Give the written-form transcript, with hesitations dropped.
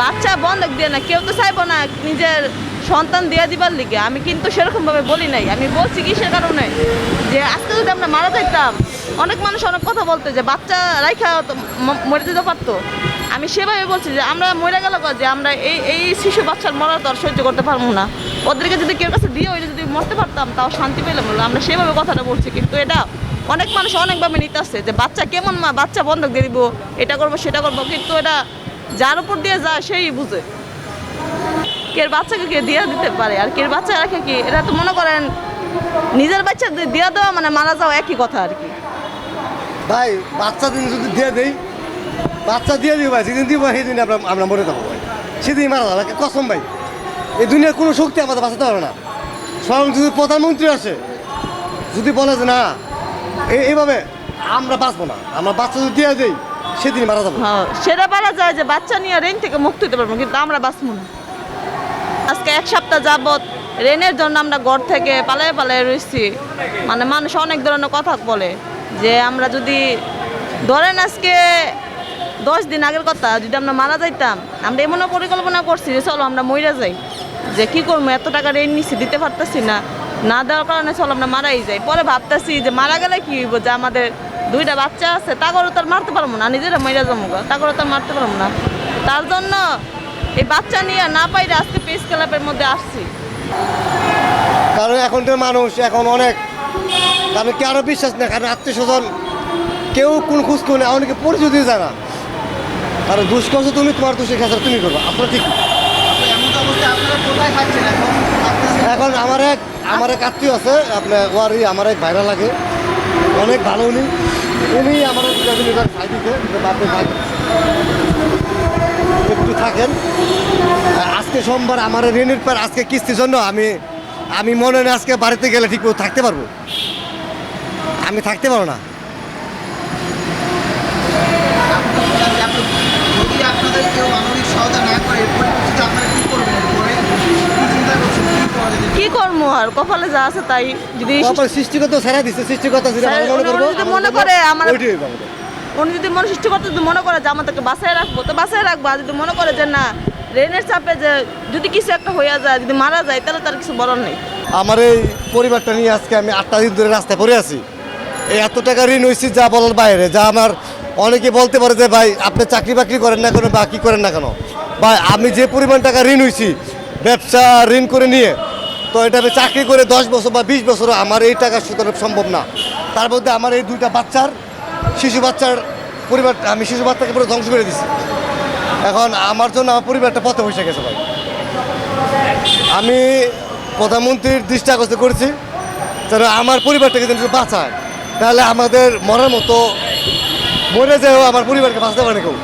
বাচ্চা বন্ধক দিয়ে না, কেউ তো চাইবো না নিজের সন্তান দিয়ে দিবার লিগে। আমি কিন্তু সেরকমভাবে বলি নাই। আমি বলছি কিসের কারণে, যে আজকে যদি আমরা মারা যাইতাম, অনেক মানুষ অনেক কথা বলতো যে বাচ্চা রাইখা মরে যেতে পারতো। আমি সেভাবে বলছি যে আমরা মরে গেল, যে আমরা এই শিশু বাচ্চার মরা তো আর সহ্য করতে পারবো না। ওদেরকে যদি কেউ কাছে দিয়ে হইলে যদি মরতে পারতাম, তাও শান্তি পেলাম বলে আমরা সেভাবে কথাটা বলছি। কিন্তু এটা অনেক মানুষ অনেকভাবে নিতে আসছে যে বাচ্চা কেমন মা, বাচ্চা বন্ধক দিয়ে দিব, এটা করবো সেটা করবো। কিন্তু এটা যার উপর দিয়ে যায় সেই বুঝে কে বাচ্চাকে কে দিয়ে দিতে পারে আর কে বাচ্চা রাখে কি। এটা তো মনে করেন নিজের বাচ্চা দিয়ে দেওয়া মানে মারা যাওয়া একই কথা আর কি। ভাই বাচ্চা দিন যদি দিয়ে দেই, বাচ্চা দিয়ে দিই ভাই, যেদিন দিব সেই দিন আমরা মরে যাবো ভাই, সেদিন মারা যাবো কসম ভাই। এই দুনিয়ার কোনো শক্তি আমাদের বাঁচাতে পারে না। স্বয়ং যদি প্রধানমন্ত্রী আসে, যদি বলে যে না এইভাবে আমরা বাঁচবো না, আমরা বাচ্চা যদি দিয়ে দেই সেদিন মারা যাবো। হ্যাঁ, সেটা বলা যায় যে বাচ্চা নিয়ে রেন থেকে মুক্ত হতে পারবো, কিন্তু আমরা বাঁচবো না। আজকে 1 সপ্তাহ যাবৎ রেনের জন্য আমরা ঘর থেকে পালায়ে পালায়ে রয়েছি। মানে মানুষ অনেক ধরনের কথা বলে যে আমরা যদি ধরেন আজকে 10 দিন আগের কথা, যদি আমরা মারা যাইতাম, আমরা এমনও পরিকল্পনা করছি যে চলো আমরা মইরা যাই, যে কি করবো, এত টাকা রেন নিচ্ছি দিতে পারতেছি না, না দেওয়ার কারণে চলো আমরা মারাই যাই। পরে ভাবতেছি যে মারা গেলে কি হইব, যে আমাদের 2টা বাচ্চা আছে, তাগরও তার মারতে পারবো না, নিজেরা মইরা যাবো, তাগরও তার মারতে পারবো না। তার জন্য এই বাচ্চা নিয়ে না পাইলে আজকে প্রেস ক্লাবের মধ্যে আসছি। কারণ এখনকার মানুষ এখন অনেক, কারণ কারো বিশ্বাস নেই, কারণ আত্মীয় স্বজন কেউ কোন খোঁজ করে না, অনেকে পরিচয় দিয়ে যায় না। কারণ দুষ করছো তুমি, তোমার দোষের খেসার তুমি করবো, আপনার ঠিক। এখন আমার এক আত্মীয় আছে আপনার ওয়ারি, আমার এক ভাইরা লাগে, অনেক ভালো উনি আমার খাই দিতে বাপের ভাই একটু থাকেন। আজকে সোমবার আমার ঋণের পর আজকে কিস্তির জন্য আমি মনে হয় আজকে বাড়িতে গেলে ঠিক থাকতে পারবো, আমি থাকতে পারবো না। কি করবো আর, কপালে যা আছে তাই। যদি সৃষ্টিকর্তা ছেড়া দিচ্ছে, সৃষ্টিকর্তা যেটা ভালো মনে করবো, যদি মনে করে আমার, ওইটাই হইবো আমাদের। উনি যদি মনে সৃষ্টিকর্তা যদি মনে করে যে আমাদেরকে বাসায় রাখবো, তো বাসায় রাখবো। আর যদি মনে করে যে না, রেনের চাপে যে যদি কিছু একটা হইয়া যায়, যদি মারা যায়, তাহলে তার কিছু বলার নেই। আমার এই পরিবারটা নিয়ে আজকে আমি 8টা দিন ধরে রাস্তায় পড়ে আছি। এই এত টাকা ঋণ হয়েছি যা বলার বাইরে। যা আমার অনেকে বলতে পারে যে ভাই আপনি চাকরি বাকরি করেন না কেন বা কী করেন না কেন, ভাই আমি যে পরিমাণ টাকা ঋণ হয়েছি ব্যবসা ঋণ করে নিয়ে, তো এটা আমি চাকরি করে 10 বছর বা 20 বছর আমার এই টাকা সুতরাং সম্ভব না। তার মধ্যে আমার এই 2টা বাচ্চার শিশু বাচ্চার পরিবার, আমি শিশু বাচ্চাকে পুরো ধ্বংস করে দিচ্ছি। এখন আমার জন্য আমার পরিবারটা পথে বসে গেছে ভাই। আমি প্রধানমন্ত্রীর দৃষ্টি আকর্ষণ করেছি যেন আমার পরিবারটাকে যেন বাঁচায়, তাহলে আমাদের মরার মতো মরে যেও আমার পরিবারকে বাঁচাতে পারে কেউ।